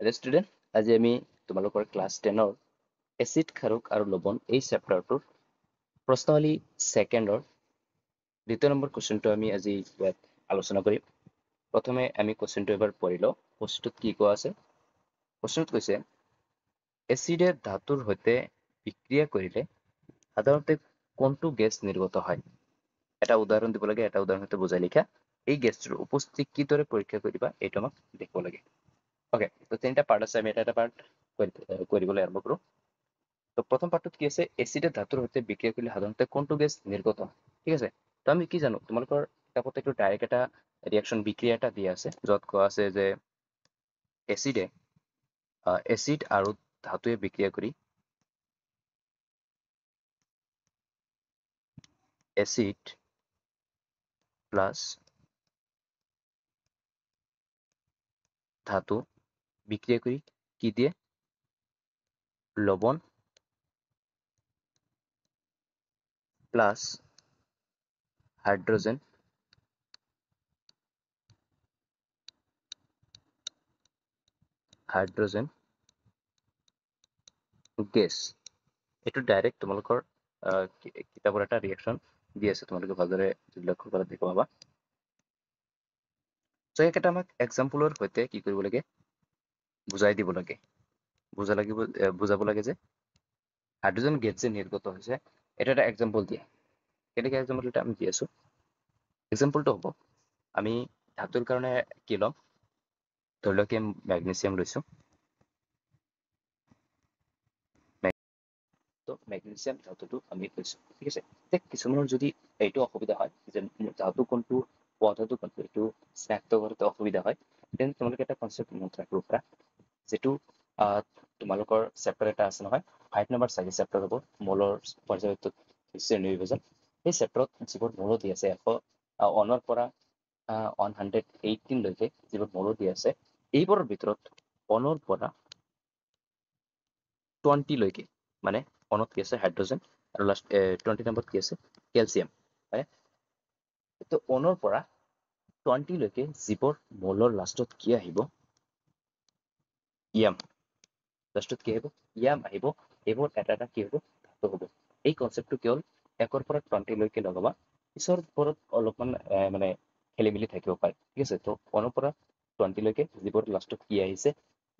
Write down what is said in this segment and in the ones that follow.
Hello' student, আজি আমি তোমালোকৰ ক্লাছ 10ৰ এচিড ক্ষাৰক আৰু লৱণ এই চেপ্টাৰটোৰ প্ৰশ্নাৱলী ছেকেণ্ডৰ দ্বিতীয় নম্বৰ কুৱেশ্যনটো আমি আজি ইয়াত আলোচনা কৰিম। প্ৰথমে আমি কুৱেশ্যনটো এবাৰ পঢ়ি লওঁ। কুৱেশ্যনটোত কি কোৱা আছে? কুৱেশ্যনটোত কৈছে এচিডে ধাতুৰ সৈতে বিক্ৰিয়া কৰিলে সাধাৰণতে কোনটো গেছ নিৰ্গত হয়? এটা উদাহৰণ দিব লাগে, এটা উদাহৰণতে বুজাই লিখা। এই গেছটোৰ উপস্থিতি কিদৰে পৰীক্ষা কৰিবা এইটো আমাক দেখাব লাগে। ওকে, তো তিনিটা পাৰ্ট আছে, আমি এটা পাৰ্ট কৰিবলৈ আৰম্ভ কৰোঁ। তো প্ৰথম পাৰ্টটোত কি আছে? এচিডে ধাতুৰ সৈতে বিক্ৰিয়া কৰিলে সাধাৰণতে কোনটো গেছ নিৰ্গত হয়? ঠিক আছে, তো আমি কি জানো, তোমালোকৰ কিতাপত এইটো ডাইৰেক্ট এটা ৰিয়েকশ্যন বিক্ৰিয়া এটা দিয়া আছে, য'ত কোৱা আছে যে এচিড আৰু ধাতুৱে বিক্ৰিয়া কৰি এচিড প্লাছ ধাতু বিক্ৰিয়া কৰি কি দিয়ে? লবণ প্লাস হাইড্ৰোজেন গেছ। এইটো ডাইৰেক্ট তোমালোকৰ কিতাপৰ এটা ৰিয়েকশ্যন দি আছে, তোমালোকে ভালদৰে লক্ষ্য কৰা দেখুৱা পাবা। চ' এইকেইটা আমাক এক্সাম্পলৰ সৈতে কি কৰিব লাগে? বুজাই দিব লাগে। বুজাব লাগে যে হাইড্ৰোজেন গেছ যে নিৰ্গত হৈছে, এটা এটা এক্সাম্পল দিয়ে। কেনেকৈ এক্সাম্পল এটা আমি দি আছো। এক্সাম্পলটো হ'ব, আমি ধাতুৰ কাৰণে কি ল'ম? ধৰি লওক মেগনেছিয়াম লৈছো। তো মেগনেছিয়াম ধাতুটো আমি লৈছো, ঠিক আছে। এতিয়া কিছুমানৰ যদি এইটো অসুবিধা হয় যে ধাতু কোনটো পদাৰ্থ কোনটো এইটো চিনাক্ত কৰোঁতে অসুবিধা হয়, তেন্তে তোমালোকে এটা কনচেপ্ট মনত ৰাখিব পাৰা, যিটো তোমালোকৰ চেপ্টাৰ এটা আছে নহয়, 5 নম্বৰ চাগে চেপ্টাৰ হ'ব, মলৰ পৰ্যায়ত নিৰ্বিভাজন। সেই চেপ্টাৰত যিবোৰ মৌল দি আছে 100 পৰা 118 লৈকে যিবোৰ মৌল দি আছে, এইবোৰৰ ভিতৰত 1 পৰা 20 লৈকে, মানে 1ত কি আছে? হাইড্ৰোজেন, আৰু লাষ্ট 20 নম্বৰত কি আছে? কেলছিয়াম। হয়, তো 1 পৰা 20 লৈকে যিবোৰ মৌলৰ লাষ্টত কি আহিব? ইয়াম। লাষ্টত কি আহিব? ইয়াম আহিব। এইবোৰ এটা এটা কি হ'ব? ধাতু হ'ব। এই কনচেপ্টটো কেৱল 1 পৰা 20 লৈকে লগাবা, পিছৰ ওপৰত অলপমান মানে খেলি মেলি থাকিব পাৰে, ঠিক আছে। তো 1 পৰা 20 লৈকে যিবোৰ লাষ্টত কি আহিছে?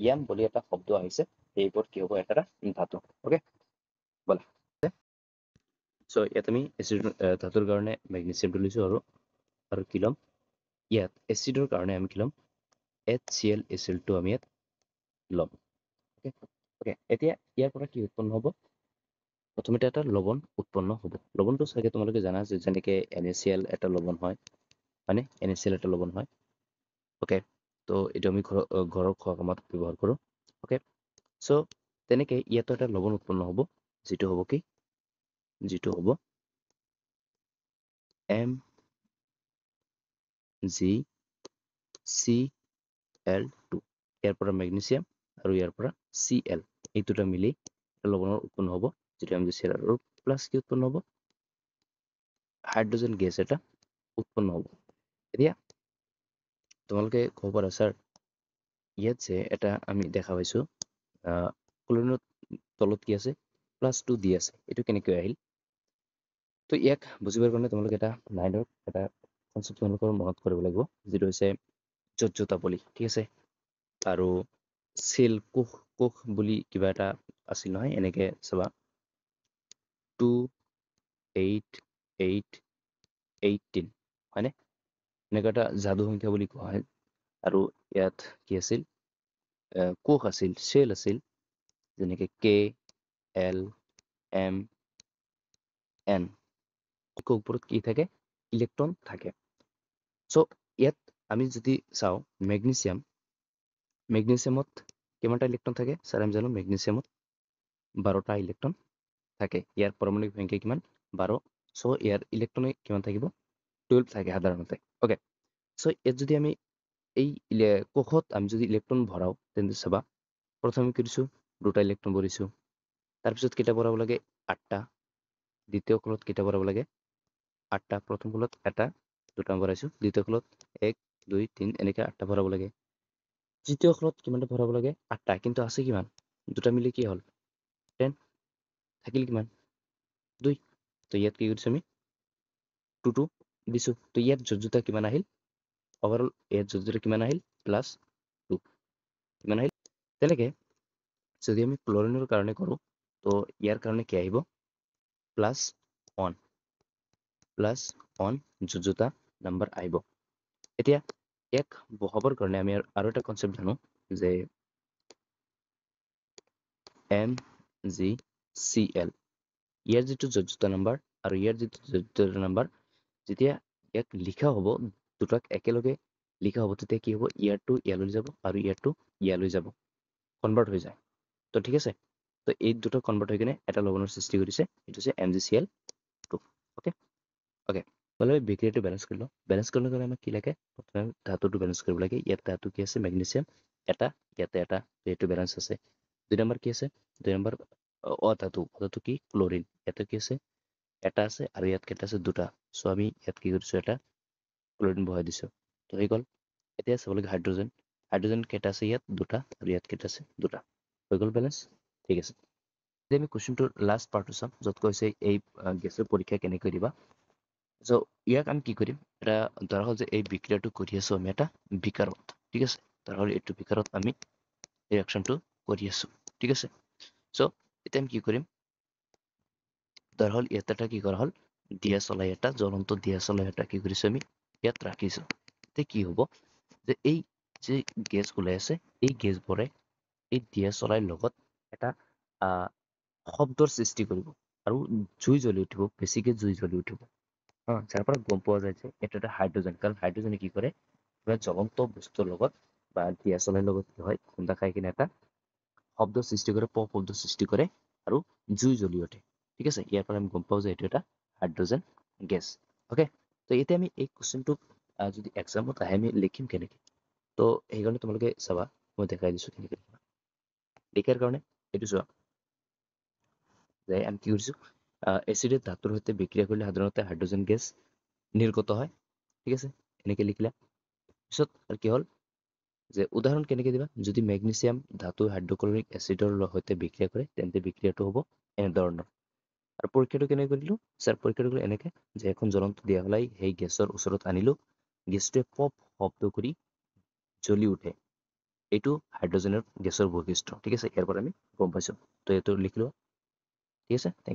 ইয়াম বুলি এটা শব্দ আহিছে, এইবোৰ কি হ'ব? এটা ধাতু। অ'কে, ব'লা। চ' ইয়াত আমি এচিড ধাতুৰ কাৰণে মেগনেছিয়ামটো লৈছো, আৰু কি ল'ম? ইয়াত এচিডৰ কাৰণে আমি কি ল'ম? HCl এচিডটো আমি ইয়াত ল'ম। অ'কে, এতিয়া ইয়াৰ পৰা কি উৎপন্ন হ'ব? প্ৰথমতে এটা লৱণ উৎপন্ন হ'ব। লৱণটো চাগে তোমালোকে জানা যে যেনেকে NaCl এটা লৱণ হয়, হয়নে? NaCl এটা লৱণ হয়। অ'কে, তো এইটো আমি ঘৰৰ খোৱা কামত ব্যৱহাৰ কৰোঁ। অ'কে, চ' তেনেকে ইয়াতো এটা লৱণ উৎপন্ন হ'ব, যিটো হ'ব কি? যিটো হ'ব MgCl2। ইয়াৰ পৰা মেগনেছিয়াম আৰু ইয়াৰ পৰা Cl, এই দুটা মিলি লৱণৰ উৎপন্ন হ'ব, যিটো MgCl, আৰু প্লাছ কি উৎপন্ন হ'ব? হাইড্ৰোজেন গেছ এটা উৎপন্ন হ'ব। এতিয়া তোমালোকে ক'ব পাৰা, ছাৰ ইয়াত যে এটা আমি দেখা পাইছো ক্লৰিনৰ তলত কি আছে? +2 দি আছে, এইটো কেনেকৈ আহিল? তো ইয়াক বুজিবৰ কাৰণে তোমালোকে এটা 9ৰ এটা কনচেপ্ট তোমালোকৰ মনত কৰিব লাগিব, যিটো হৈছে য'ত-য'তাৱলী, ঠিক আছে। আৰু কোষ বুলি কিবা এটা আছিল নহয়, এনেকে চাবা 2 8 8 18, হয়নে? এনেকুৱা এটা যাদু সংখ্যা বুলি কোৱা হয়। আৰু ইয়াত কি আছিল? কোষ আছিল, চেল আছিল, যেনেকে KLMN। ওপৰত কি থাকে? ইলেক্ট্ৰন থাকে। চ' ইয়াত আমি যদি চাওঁ মেগনেছিয়ামত কিমানটা ইলেক্ট্ৰন থাকে? ছাৰ আমি জানো মেগনেছিয়ামত 12টা ইলেক্ট্ৰন থাকে। ইয়াৰ পাৰমাণৱিক সংখ্যা কিমান? 12। চ' ইয়াৰ ইলেক্ট্ৰন কিমান থাকিব? 12 থাকে সাধাৰণতে। অ'কে, চ' ইয়াত যদি আমি এই কোষত আমি যদি ইলেক্ট্ৰন ভৰাও, তেন্তে চাবা প্ৰথমে কি দিছোঁ? 2টা ইলেক্ট্ৰন ভৰিছোঁ। তাৰপিছত কেইটা ভৰাব লাগে? 8টা। দ্বিতীয় কলত কেইটা ভৰাব লাগে? 8টা। প্ৰথম কলত 1টা, 2টা ভৰাইছোঁ। দ্বিতীয় কলত 1 2 3 এনেকে 8টা ভৰাব লাগে। তৃতীয় অক্ষৰত কিমানটা ভৰাব লাগে 8টা, কিন্তু আছে কিমান, দুটা মিলি কি হ'ল 10, থাকিল কিমান 2। তো ইয়াত কি কৰিছো আমি 2 দিছো। তো ইয়াত যোজ্যতা কিমান আহিল, ওভাৰঅল ইয়াত যোজ্যতা কিমান আহিল +2 কিমান আহিল। তেনেকে যদি আমি ক্লৰিনৰ কাৰণে কৰো তো ইয়াৰ কাৰণে কি আহিব +1 যোজ্যতা নাম্বাৰ আহিব। এতিয়া ইয়াক বহাবৰ কাৰণে আমি আৰু এটা কনসেপ্ট জানো যে MgCl, ইয়াৰ যিটো যোজ্যতা নাম্বাৰ আৰু ইয়াৰ যিটো যোজ্যতা নাম্বাৰ যেতিয়া ইয়াক লিখা হ'ব, দুটাক একেলগে লিখা হ'ব, তেতিয়া কি হ'ব, ইয়াৰটো ইয়ালৈ যাব আৰু ইয়াৰটো ইয়ালৈ যাব, কনভাৰ্ট হৈ যায়। তো ঠিক আছে, তো এই দুটো কনভাৰ্ট হৈ কিনে এটা লৱণৰ সৃষ্টি কৰিছে, এইটো হৈছে MgCl2। ওকে ওকে বলে বিক্ৰিয়াটো বেলেঞ্চ কৰি লওঁ। বেলেঞ্চ কৰাৰ কাৰণে আমাক কি লাগে, প্ৰথমে ধাতুটো বেলেঞ্চ কৰিব লাগে। ইয়াত ধাতু কি আছে, মেগনেছিয়াম এটা, ইয়াতে এটা, এইটো বেলেঞ্চ আছে। 2 নম্বৰ কি আছে, 2 নম্বৰ অধাতু কি ক্লৰিন, ইয়াতে কি আছে এটা আছে আৰু ইয়াত কেইটা আছে দুটা। সো আমি ইয়াত কি কৰিছো এটা ক্লৰিন বহাই দিছো, তো হৈ গ'ল। এতিয়া চাব লাগে হাইড্ৰজেন, হাইড্ৰজেন কেইটা আছে ইয়াত দুটা আৰু ইয়াত কেইটা আছে দুটা, হৈ গ'ল বেলেঞ্চ। ঠিক আছে, এতিয়া আমি কুৱেশ্যনটোৰ লাষ্ট পাৰ্টটো চাম, য'ত কৈছে এই গেছৰ পৰীক্ষা কেনেকৈ দিবা। চ' ইয়াক আমি কি কৰিম, এটা ধৰা হ'ল যে এই বিক্ৰিয়াটো কৰি আছো আমি এটা বিকাৰত। ঠিক আছে, ধৰা হ'ল এইটো বিকাৰত আমি ৰিয়েকশ্যনটো কৰি আছো। ঠিক আছে, চ' এতিয়া আমি কি কৰিম, ধৰা হ'ল ইয়াত এটা কি কৰা হ'ল, দিয়া চলাই এটা, জ্বলন্ত দিয়া চলাই এটা কি কৰিছো আমি ইয়াত ৰাখিছো। এতিয়া কি হ'ব যে এই যে গেছ ওলাই আছে, এই গেছবোৰে এই দিয়া চলাইৰ লগত এটা শব্দৰ সৃষ্টি কৰিব আৰু জুই জ্বলি উঠিব, বেছিকে জুই জ্বলি উঠিব। যাৰ পৰা গম পোৱা যায় যে এইটো এটা হাইড্ৰজেন, কাৰণ হাইড্ৰজেনে কি কৰে, জ্বলন্ত বস্তুৰ লগত বা দিয়া চলাইৰ লগত কি হয়, খুন্দা খাই কিনে এটা শব্দ সৃষ্টি কৰে, শব্দ সৃষ্টি কৰে আৰু জুই জ্বলি উঠে। ঠিক আছে, ইয়াৰ পৰা আমি গম পাওঁ যে এইটো এটা হাইড্ৰজেন গেছ। অ'কে, তো এতিয়া আমি এই কুৱেশ্যনটোক যদি এক্সামত আহে আমি লিখিম কেনেকৈ, তো সেইকাৰণে তোমালোকে চাবা, মই দেখাই দিছো কেনেকৈ লিখাৰ কাৰণে। এইটো চোৱা যে আমি কি কৰিছো, এচিডে ধাতুৰ সৈতে বিক্ৰিয়া কৰিলে সাধাৰণতে হাইড্ৰজেন গেছ নিৰ্গত হয়। ঠিক আছে, এনেকৈ লিখিলা। পিছত আৰু কি হ'ল যে উদাহৰণ কেনেকৈ দিবা, যদি মেগনেছিয়াম ধাতু হাইড্ৰক্লৰিক এচিডৰ সৈতে বিক্ৰিয়া কৰে তেন্তে বিক্ৰিয়াটো হ'ব এনেধৰণৰ। আৰু পৰীক্ষাটো কেনেকৈ কৰিলো, ছাৰ পৰীক্ষাটো কৰিলো এনেকৈ যে এখন জ্বলন্ত দিয়া হলাই সেই গেছৰ ওচৰত আনিলো, গেছটোৱে পপ শব্দ কৰি জ্বলি উঠে, এইটো হাইড্ৰজেনৰ গেছৰ বৈশিষ্ট্য। ঠিক আছে, ইয়াৰ পৰা আমি গম পাইছো, তো এইটো লিখিলো। ঠিক আছে, থেংক ইউ।